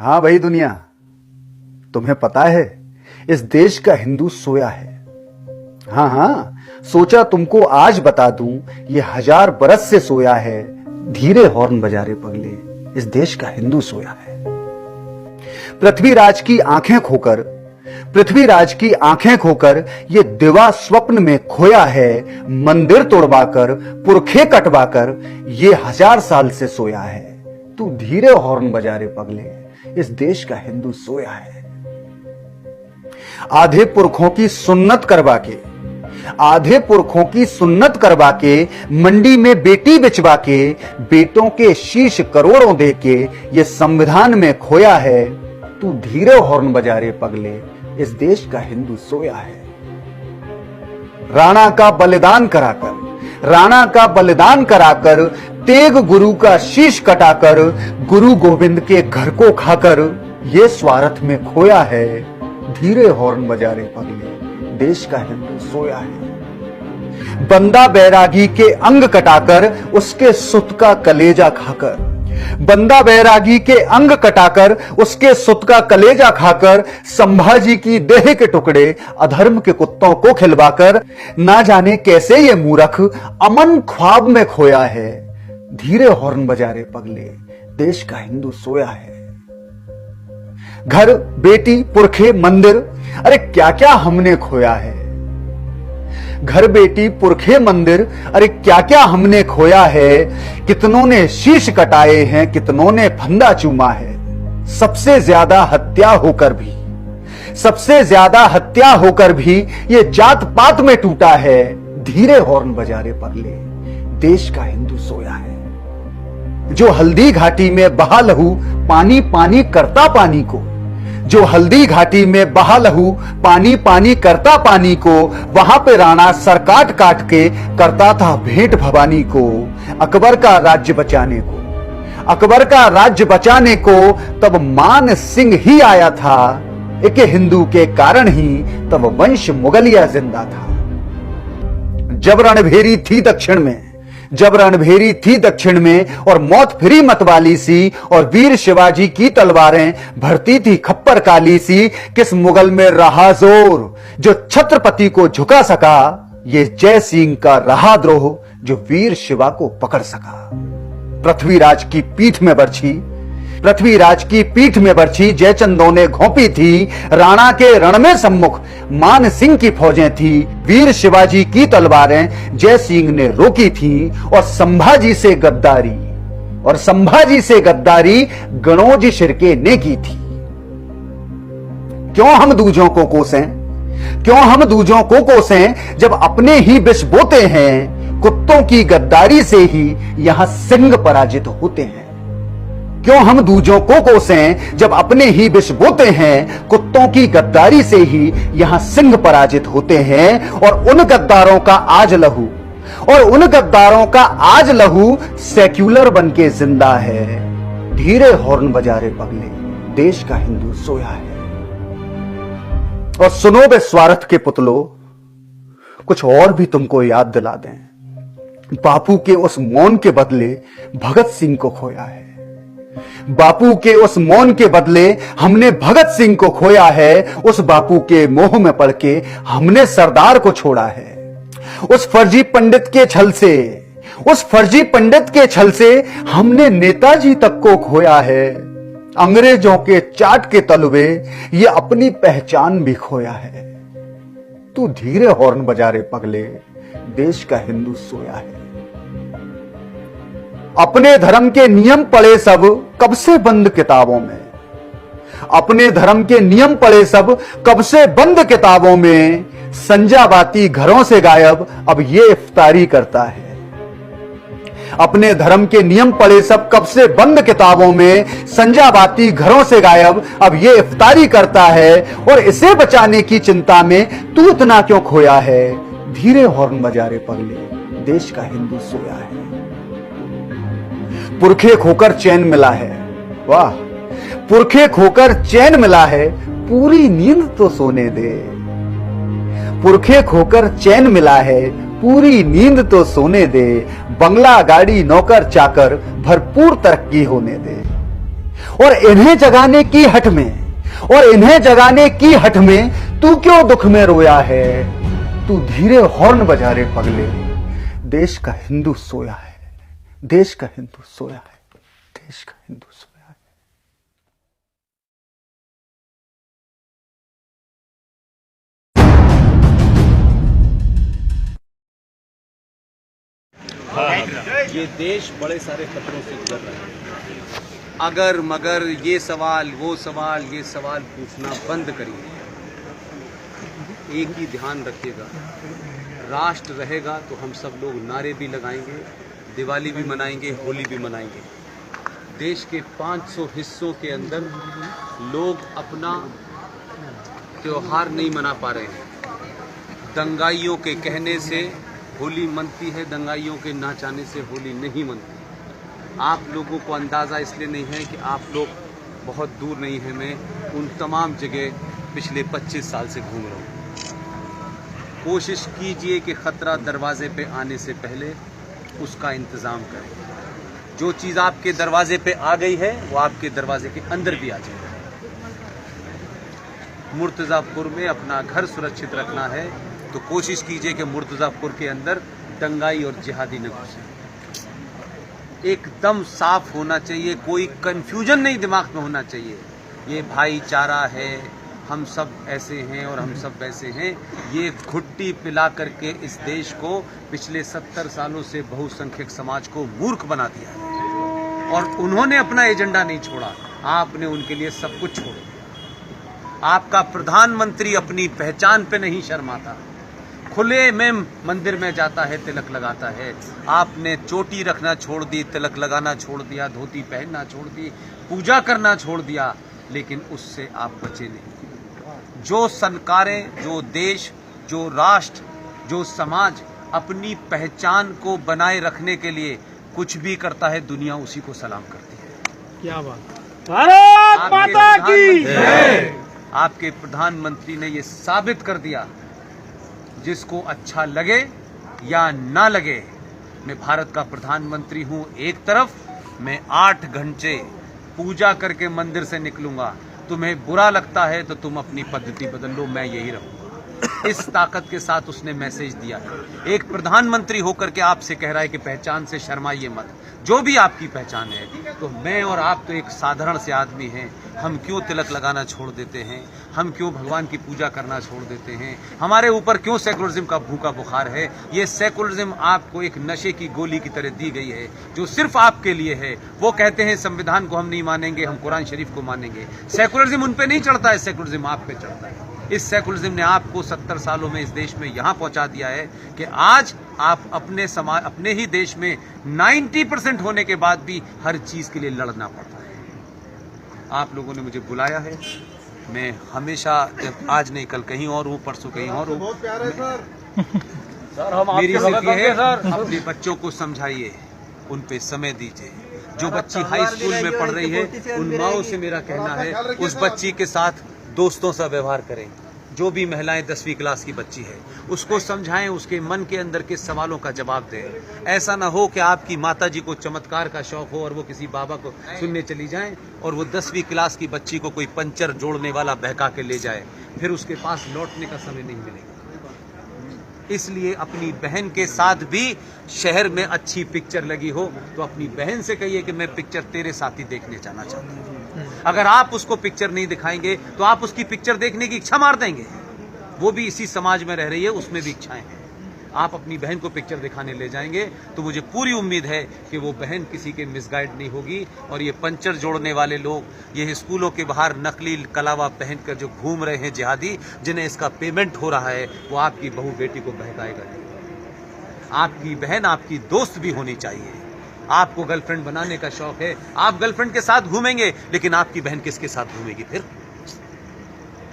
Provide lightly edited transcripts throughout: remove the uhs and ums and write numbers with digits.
हाँ भाई दुनिया, तुम्हें पता है इस देश का हिंदू सोया है। हाँ हाँ, सोचा तुमको आज बता दूं, ये 1000 बरस से सोया है। धीरे हॉर्न बजा रे पगले, इस देश का हिंदू सोया है। पृथ्वीराज की आंखें खोकर ये दिवा स्वप्न में खोया है। मंदिर तोड़वाकर, पुरखे कटवाकर ये 1000 साल से सोया है। तू धीरे हॉर्न बजा रे पगले, इस देश का हिंदू सोया है। आधे पुरखों की सुन्नत करवा के मंडी में बेटी बिचवा के, बेटों के शीश करोड़ों दे के ये संविधान में खोया है। तू धीरे हॉर्न बजा रे पगले, इस देश का हिंदू सोया है। राणा का बलिदान कराकर तेग गुरु का शीश कटाकर, गुरु गोविंद के घर को खाकर ये स्वार्थ में खोया है। धीरे हॉर्न बजा रे पगले, देश का हिंदू सोया है। बंदा बैरागी के अंग कटाकर उसके सुत का कलेजा खाकर, संभाजी की देह के टुकड़े अधर्म के कुत्तों को खिलवाकर, ना जाने कैसे ये मूर्ख अमन ख्वाब में खोया है। धीरे हॉर्न बजा रे पगले, देश का हिंदू सोया है। घर, बेटी, पुरखे, मंदिर, अरे क्या क्या हमने खोया है। घर, बेटी, पुरखे, मंदिर, अरे क्या क्या हमने खोया है। कितनों ने शीश कटाए हैं, कितनों ने फंदा चूमा है। सबसे ज्यादा हत्या होकर भी ये जात पात में टूटा है। धीरे हॉर्न बजा रे पगले, देश का हिंदू सोया है। जो हल्दी घाटी में बहा लहू पानी पानी करता पानी को, वहां पे राणा सर काट के करता था भेंट भवानी को। अकबर का राज्य बचाने को तब मान सिंह ही आया था। एक हिंदू के कारण ही तब वंश मुगलिया जिंदा था। जब रणभेरी थी दक्षिण में और मौत फिरी मतवाली सी, और वीर शिवाजी की तलवारें भरती थी खप्पर काली सी। किस मुगल में रहा जोर जो छत्रपति को झुका सका, ये जय सिंह का रहा द्रोह जो वीर शिवा को पकड़ सका। पृथ्वीराज की पीठ में बरछी जयचंदों ने घोंपी थी। राणा के रण में सम्मुख मान सिंह की फौजें थी। वीर शिवाजी की तलवारें जय सिंह ने रोकी थी। और संभाजी से गद्दारी गणोज शिर्के ने की थी। क्यों हम दूजों को कोसें जब अपने ही विष बोते हैं। कुत्तों की गद्दारी से ही यहां सिंह पराजित होते हैं। क्यों हम दूजों को कोसें जब अपने ही विष बोते हैं। कुत्तों की गद्दारी से ही यहां सिंह पराजित होते हैं। और उन गद्दारों का आज लहू सेक्युलर बनके जिंदा है। धीरे हॉर्न बजा रे पगले, देश का हिंदू सोया है। और सुनो बे स्वार्थ के पुतलो, कुछ और भी तुमको याद दिला दें। बापू के उस मौन के बदले भगत सिंह को खोया है। हमने भगत सिंह को खोया है। उस बापू के मोह में पड़ के हमने सरदार को छोड़ा है। उस फर्जी पंडित के छल से हमने नेताजी तक को खोया है। अंग्रेजों के चाट के तलवे ये अपनी पहचान भी खोया है। तू धीरे हॉर्न बजा रे पगले, देश का हिंदू सोया है। अपने धर्म के नियम पढ़े सब कब से बंद किताबों में। संजाबाती घरों से गायब अब ये इफ्तारी करता है। अपने धर्म के नियम पढ़े सब कब से बंद किताबों में। संजाबाती घरों से गायब अब ये इफ्तारी करता है। और इसे बचाने की चिंता में तू इतना क्यों खोया है। धीरे हॉर्न बजा रे पगले, देश का हिंदू सोया है। पुरखे खोकर चैन मिला है, वाह, पुरखे खोकर चैन मिला है। पूरी नींद तो सोने दे। बंगला गाड़ी नौकर चाकर भरपूर तरक्की होने दे। और इन्हें जगाने की हट में तू क्यों दुख में रोया है? तू धीरे हॉर्न बजा रे पगले, देश का हिंदू सोया है, देश का हिंदू सोया है, देश का हिंदू सोया है। ये देश बड़े सारे खतरों से गुजर रहा है। अगर मगर ये सवाल पूछना बंद करिए। एक ही ध्यान रखिएगा, राष्ट्र रहेगा तो हम सब लोग नारे भी लगाएंगे, दिवाली भी मनाएंगे, होली भी मनाएंगे। देश के 500 हिस्सों के अंदर लोग अपना त्योहार नहीं मना पा रहे हैं। दंगाइयों के कहने से होली मनती है, दंगाइयों के ना चाहने से होली नहीं मनती। आप लोगों को अंदाज़ा इसलिए नहीं है कि आप लोग बहुत दूर नहीं हैं। मैं उन तमाम जगह पिछले 25 साल से घूम रहा हूँ। कोशिश कीजिए कि ख़तरा दरवाजे पे आने से पहले उसका इंतज़ाम करें। जो चीज़ आपके दरवाजे पे आ गई है वो आपके दरवाजे के अंदर भी आ जाए। मुर्तज़ापुर में अपना घर सुरक्षित रखना है तो कोशिश कीजिए कि मुर्तज़ापुर के अंदर दंगाई और जिहादी न घुसे। एकदम साफ होना चाहिए, कोई कंफ्यूजन नहीं दिमाग में होना चाहिए। ये भाईचारा है, हम सब ऐसे हैं और हम सब वैसे हैं। ये घुट्टी पिला करके इस देश को पिछले 70 सालों से बहुसंख्यक समाज को मूर्ख बना दिया है और उन्होंने अपना एजेंडा नहीं छोड़ा, आपने उनके लिए सब कुछ छोड़ दिया। आपका प्रधानमंत्री अपनी पहचान पे नहीं शर्माता, खुले में मंदिर में जाता है, तिलक लगाता है। आपने चोटी रखना छोड़ दी, तिलक लगाना छोड़ दिया, धोती पहनना छोड़ दी, पूजा करना छोड़ दिया, लेकिन उससे आप बचे नहीं। जो संस्कारें, जो देश, जो राष्ट्र, जो समाज अपनी पहचान को बनाए रखने के लिए कुछ भी करता है, दुनिया उसी को सलाम करती है। क्या बात, भारत माता की जय। आपके प्रधानमंत्री ने ये साबित कर दिया, जिसको अच्छा लगे या ना लगे, मैं भारत का प्रधानमंत्री हूं। एक तरफ मैं 8 घंटे पूजा करके मंदिर से निकलूंगा, तुम्हें बुरा लगता है तो तुम अपनी पद्धति बदल लो, मैं यही रहूंगा। इस ताकत के साथ उसने मैसेज दिया है। एक प्रधानमंत्री होकर के आपसे कह रहा है कि पहचान से शर्माइए मत, जो भी आपकी पहचान है। तो मैं और आप तो एक साधारण से आदमी हैं, हम क्यों तिलक लगाना छोड़ देते हैं? हम क्यों भगवान की पूजा करना छोड़ देते हैं? हमारे ऊपर क्यों सेकुलरिज्म का भूखा बुखार है? ये सेकुलरिज्म आपको एक नशे की गोली की तरह दी गई है, जो सिर्फ आपके लिए है। वो कहते हैं संविधान को हम नहीं मानेंगे, हम कुरान शरीफ को मानेंगे। सेकुलरिज्म उन पे नहीं चढ़ता है, सेकुलरिज्म आप पे चढ़ता है। इस सेकुलरिज्म ने आपको 70 सालों में इस देश में यहां पहुंचा दिया है कि आज आप अपने समाज, अपने ही देश में 90% होने के बाद भी हर चीज के लिए लड़ना पड़ता है। आप लोगों ने मुझे बुलाया है, मैं हमेशा, जब आज नहीं कल कहीं और हूँ, परसों कहीं और हूँ। मेरी सिर्फ ये है, अपने बच्चों को समझाइए, उन पे समय दीजिए। जो बच्ची हाई स्कूल में पढ़ रही है, उन माओं से मेरा कहना है उस बच्ची के साथ दोस्तों सा व्यवहार करें। जो भी महिलाएं 10वीं क्लास की बच्ची है, उसको समझाएं, उसके मन के अंदर के सवालों का जवाब दें। ऐसा ना हो कि आपकी माताजी को चमत्कार का शौक हो और वो किसी बाबा को सुनने चली जाएं और वो 10वीं क्लास की बच्ची को कोई पंचर जोड़ने वाला बहका के ले जाए, फिर उसके पास लौटने का समय नहीं मिलेगा। इसलिए अपनी बहन के साथ भी शहर में अच्छी पिक्चर लगी हो तो अपनी बहन से कहिए कि मैं पिक्चर तेरे साथ ही देखने जाना चाहता हूँ। अगर आप उसको पिक्चर नहीं दिखाएंगे तो आप उसकी पिक्चर देखने की इच्छा मार देंगे। वो भी इसी समाज में रह रही है, उसमें भी इच्छाएं हैं। आप अपनी बहन को पिक्चर दिखाने ले जाएंगे तो मुझे पूरी उम्मीद है कि वो बहन किसी के मिसगाइड नहीं होगी। और ये पंचर जोड़ने वाले लोग, ये स्कूलों के बाहर नकली कलावा पहनकर जो घूम रहे हैं जिहादी, जिन्हें इसका पेमेंट हो रहा है, वो आपकी बहू बेटी को बहकाएगा नहीं। आपकी बहन आपकी दोस्त भी होनी चाहिए। आपको गर्लफ्रेंड बनाने का शौक है, आप गर्लफ्रेंड के साथ घूमेंगे, लेकिन आपकी बहन किसके साथ घूमेगी? फिर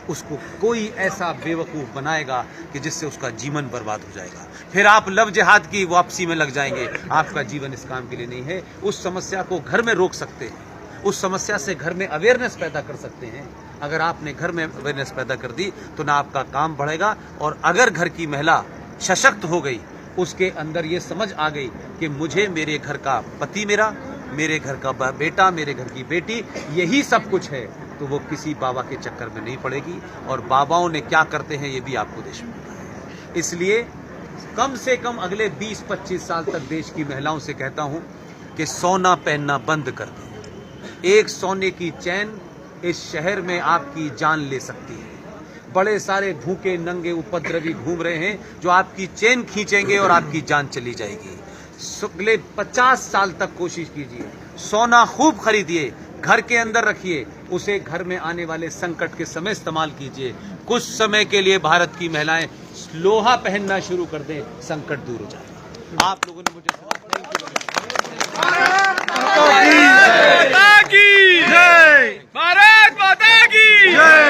उसको कोई ऐसा बेवकूफ बनाएगा कि जिससे उसका जीवन बर्बाद हो जाएगा। फिर आप लव जिहाद की वापसी में लग जाएंगे। आपका जीवन इस काम के लिए नहीं है। उस समस्या को घर में रोक सकते हैं, उस समस्या से घर में अवेयरनेस पैदा कर सकते हैं। अगर आपने घर में अवेयरनेस पैदा कर दी तो ना आपका काम बढ़ेगा, और अगर घर की महिला सशक्त हो गई, उसके अंदर ये समझ आ गई कि मुझे मेरे घर का पति मेरा, मेरे घर का बेटा, मेरे घर की बेटी, यही सब कुछ है, तो वो किसी बाबा के चक्कर में नहीं पड़ेगी। और बाबाओं ने क्या करते हैं ये भी आपको देश में पता है। इसलिए कम से कम अगले 20-25 साल तक देश की महिलाओं से कहता हूं कि सोना पहनना बंद कर दें। एक सोने की चैन इस शहर में आपकी जान ले सकती है। बड़े सारे भूखे नंगे उपद्रवी घूम रहे हैं जो आपकी चेन खींचेंगे और आपकी जान चली जाएगी। अगले 50 साल तक कोशिश कीजिए, सोना खूब खरीदिए, घर के अंदर रखिए, उसे घर में आने वाले संकट के समय इस्तेमाल कीजिए। कुछ समय के लिए भारत की महिलाएं लोहा पहनना शुरू कर दें, संकट दूर हो जाए। आप लोगों ने मुझे भारत माता की जय। भारत माता की जय।